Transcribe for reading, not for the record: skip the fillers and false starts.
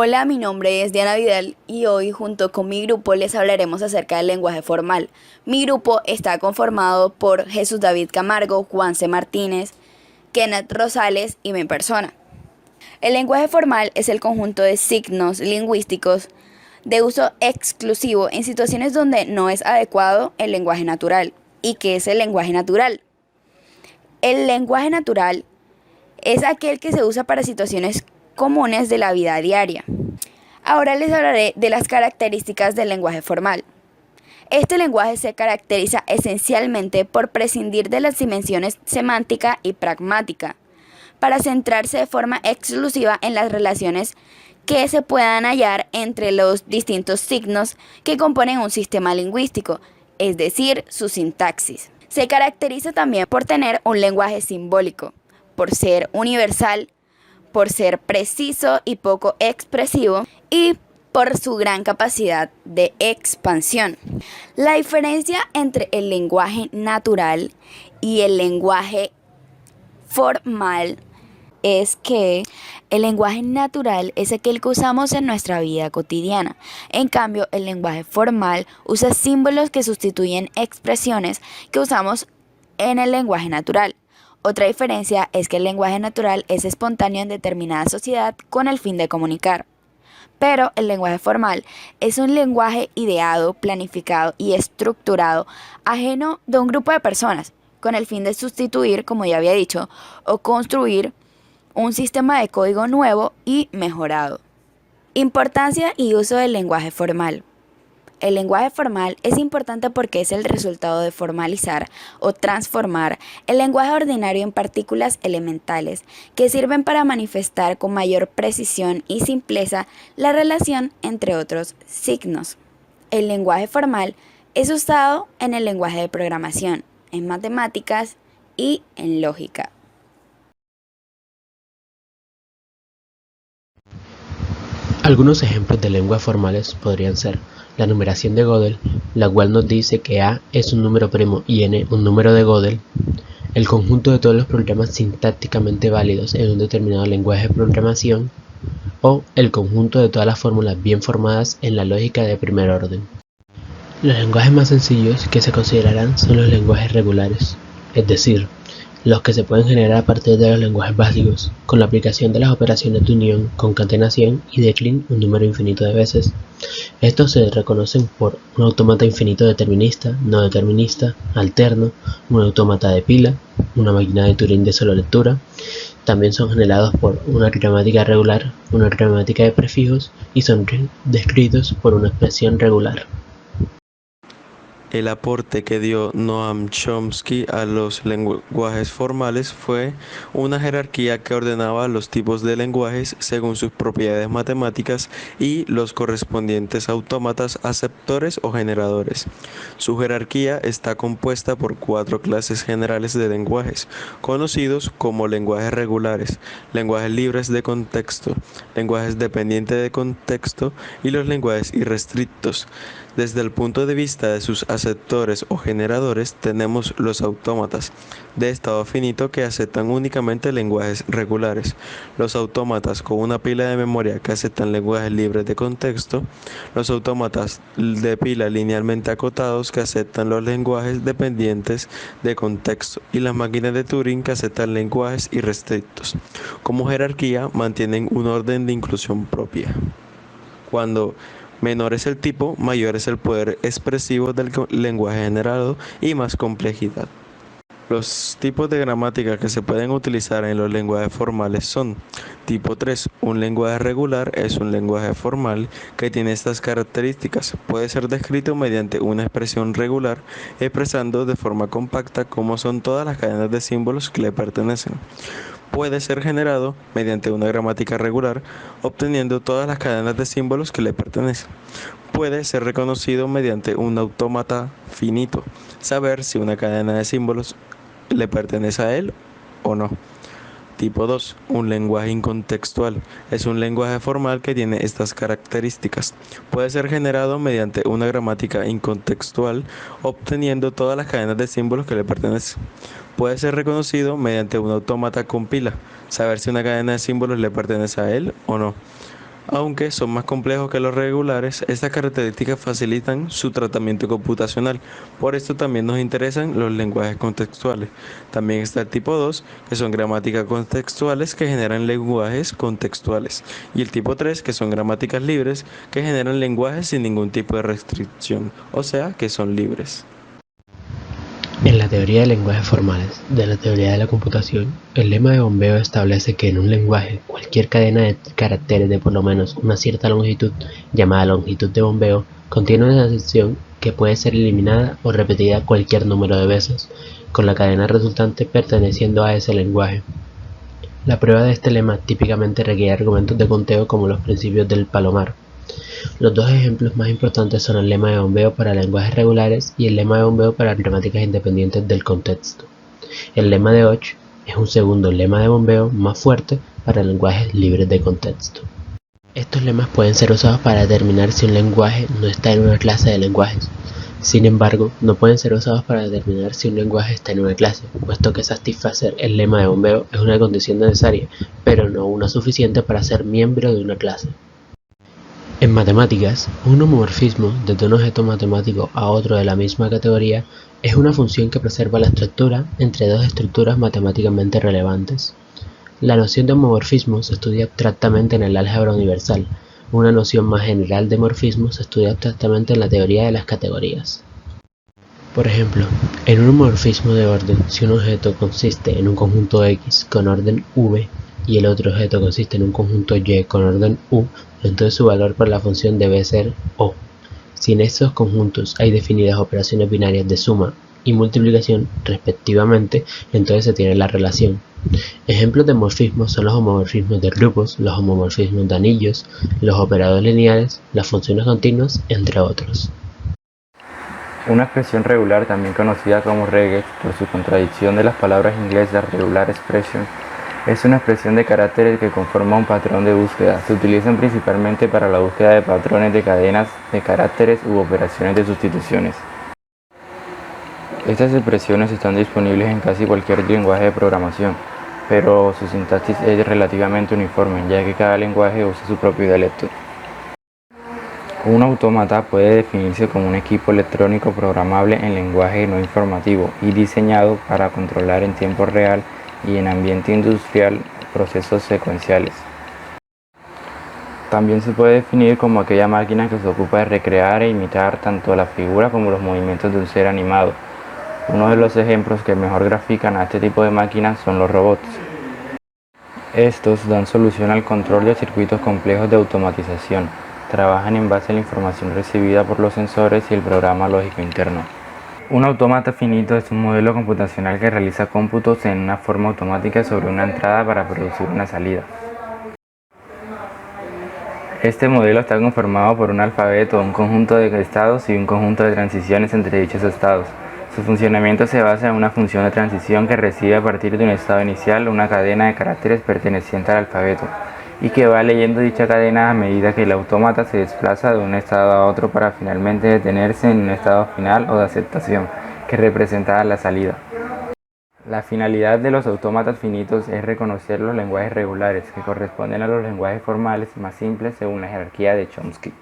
Hola, mi nombre es Diana Vidal y hoy junto con mi grupo les hablaremos acerca del lenguaje formal. Mi grupo está conformado por Jesús David Camargo, Juanse Martínez, Kenneth Rosales y mi persona. El lenguaje formal es el conjunto de signos lingüísticos de uso exclusivo en situaciones donde no es adecuado el lenguaje natural. ¿Y qué es el lenguaje natural? El lenguaje natural es aquel que se usa para situaciones comunes de la vida diaria. Ahora les hablaré de las características del lenguaje formal. Este lenguaje se caracteriza esencialmente por prescindir de las dimensiones semántica y pragmática, para centrarse de forma exclusiva en las relaciones que se puedan hallar entre los distintos signos que componen un sistema lingüístico, es decir, su sintaxis. Se caracteriza también por tener un lenguaje simbólico, por ser universal, por ser preciso y poco expresivo y por su gran capacidad de expansión. La diferencia entre el lenguaje natural y el lenguaje formal es que el lenguaje natural es aquel que usamos en nuestra vida cotidiana. En cambio, el lenguaje formal usa símbolos que sustituyen expresiones que usamos en el lenguaje natural. Otra diferencia es que el lenguaje natural es espontáneo en determinada sociedad con el fin de comunicar. Pero el lenguaje formal es un lenguaje ideado, planificado y estructurado, ajeno de un grupo de personas, con el fin de sustituir, como ya había dicho, o construir un sistema de código nuevo y mejorado. Importancia y uso del lenguaje formal. El lenguaje formal es importante porque es el resultado de formalizar o transformar el lenguaje ordinario en partículas elementales que sirven para manifestar con mayor precisión y simpleza la relación entre otros signos. El lenguaje formal es usado en el lenguaje de programación, en matemáticas y en lógica. Algunos ejemplos de lenguas formales podrían ser la numeración de Gödel, la cual nos dice que A es un número primo y N un número de Gödel, el conjunto de todos los programas sintácticamente válidos en un determinado lenguaje de programación, o el conjunto de todas las fórmulas bien formadas en la lógica de primer orden. Los lenguajes más sencillos que se considerarán son los lenguajes regulares, es decir, los que se pueden generar a partir de los lenguajes básicos, con la aplicación de las operaciones de unión, concatenación y declin un número infinito de veces. Estos se reconocen por un autómata infinito determinista, no determinista, alterno, un autómata de pila, una máquina de Turing de solo lectura. También son generados por una gramática regular, una gramática de prefijos y son descritos por una expresión regular. El aporte que dio Noam Chomsky a los lenguajes formales fue una jerarquía que ordenaba los tipos de lenguajes según sus propiedades matemáticas y los correspondientes autómatas aceptores o generadores. Su jerarquía está compuesta por 4 clases generales de lenguajes, conocidos como lenguajes regulares, lenguajes libres de contexto, lenguajes dependientes de contexto y los lenguajes irrestrictos. Desde el punto de vista de sus aceptores o generadores, tenemos los autómatas de estado finito que aceptan únicamente lenguajes regulares, los autómatas con una pila de memoria que aceptan lenguajes libres de contexto, los autómatas de pila linealmente acotados que aceptan los lenguajes dependientes de contexto y las máquinas de Turing que aceptan lenguajes irrestrictos. Como jerarquía, mantienen un orden de inclusión propia. Cuando menor es el tipo, mayor es el poder expresivo del lenguaje generado y más complejidad. Los tipos de gramática que se pueden utilizar en los lenguajes formales son: tipo 3, un lenguaje regular es un lenguaje formal que tiene estas características. Puede ser descrito mediante una expresión regular, expresando de forma compacta cómo son todas las cadenas de símbolos que le pertenecen. Puede ser generado mediante una gramática regular, obteniendo todas las cadenas de símbolos que le pertenecen. Puede ser reconocido mediante un autómata finito, saber si una cadena de símbolos le pertenece a él o no. Tipo 2, un lenguaje incontextual. Es un lenguaje formal que tiene estas características. Puede ser generado mediante una gramática incontextual, obteniendo todas las cadenas de símbolos que le pertenecen. Puede ser reconocido mediante un autómata con pila, saber si una cadena de símbolos le pertenece a él o no. Aunque son más complejos que los regulares, estas características facilitan su tratamiento computacional. Por esto también nos interesan los lenguajes contextuales. También está el tipo 2, que son gramáticas contextuales que generan lenguajes contextuales. Y el tipo 3, que son gramáticas libres que generan lenguajes sin ningún tipo de restricción, o sea, que son libres. En la teoría de lenguajes formales de la teoría de la computación, el lema de bombeo establece que en un lenguaje cualquier cadena de caracteres de por lo menos una cierta longitud, llamada longitud de bombeo, contiene una sección que puede ser eliminada o repetida cualquier número de veces, con la cadena resultante perteneciendo a ese lenguaje. La prueba de este lema típicamente requiere argumentos de conteo como los principios del palomar. Los dos ejemplos más importantes son el lema de bombeo para lenguajes regulares y el lema de bombeo para gramáticas independientes del contexto. El lema de Och es un segundo lema de bombeo más fuerte para lenguajes libres de contexto. Estos lemas pueden ser usados para determinar si un lenguaje no está en una clase de lenguajes. Sin embargo, no pueden ser usados para determinar si un lenguaje está en una clase, puesto que satisfacer el lema de bombeo es una condición necesaria, pero no una suficiente para ser miembro de una clase. En matemáticas, un homomorfismo desde un objeto matemático a otro de la misma categoría es una función que preserva la estructura entre dos estructuras matemáticamente relevantes. La noción de homomorfismo se estudia abstractamente en el álgebra universal. Una noción más general de morfismo se estudia abstractamente en la teoría de las categorías. Por ejemplo, en un homomorfismo de orden, si un objeto consiste en un conjunto X con orden V y el otro objeto consiste en un conjunto Y con orden U, entonces su valor para la función debe ser O. Si en estos conjuntos hay definidas operaciones binarias de suma y multiplicación respectivamente, entonces se tiene la relación. Ejemplos de morfismos son los homomorfismos de grupos, los homomorfismos de anillos, los operadores lineales, las funciones continuas, entre otros. Una expresión regular, también conocida como regex por su contradicción de las palabras inglesas regular expression, es una expresión de caracteres que conforma un patrón de búsqueda. Se utilizan principalmente para la búsqueda de patrones de cadenas de caracteres u operaciones de sustituciones. Estas expresiones están disponibles en casi cualquier lenguaje de programación, pero su sintaxis es relativamente uniforme, ya que cada lenguaje usa su propio dialecto. Un autómata puede definirse como un equipo electrónico programable en lenguaje no informativo y diseñado para controlar en tiempo real y en ambiente industrial procesos secuenciales. También se puede definir como aquella máquina que se ocupa de recrear e imitar tanto la figura como los movimientos de un ser animado. Uno de los ejemplos que mejor grafican a este tipo de máquinas son los robots. Estos dan solución al control de circuitos complejos de automatización. Trabajan en base a la información recibida por los sensores y el programa lógico interno. Un autómata finito es un modelo computacional que realiza cómputos en una forma automática sobre una entrada para producir una salida. Este modelo está conformado por un alfabeto, un conjunto de estados y un conjunto de transiciones entre dichos estados. Su funcionamiento se basa en una función de transición que recibe a partir de un estado inicial una cadena de caracteres perteneciente al alfabeto y que va leyendo dicha cadena a medida que el autómata se desplaza de un estado a otro para finalmente detenerse en un estado final o de aceptación, que representa la salida. La finalidad de los autómatas finitos es reconocer los lenguajes regulares, que corresponden a los lenguajes formales más simples según la jerarquía de Chomsky.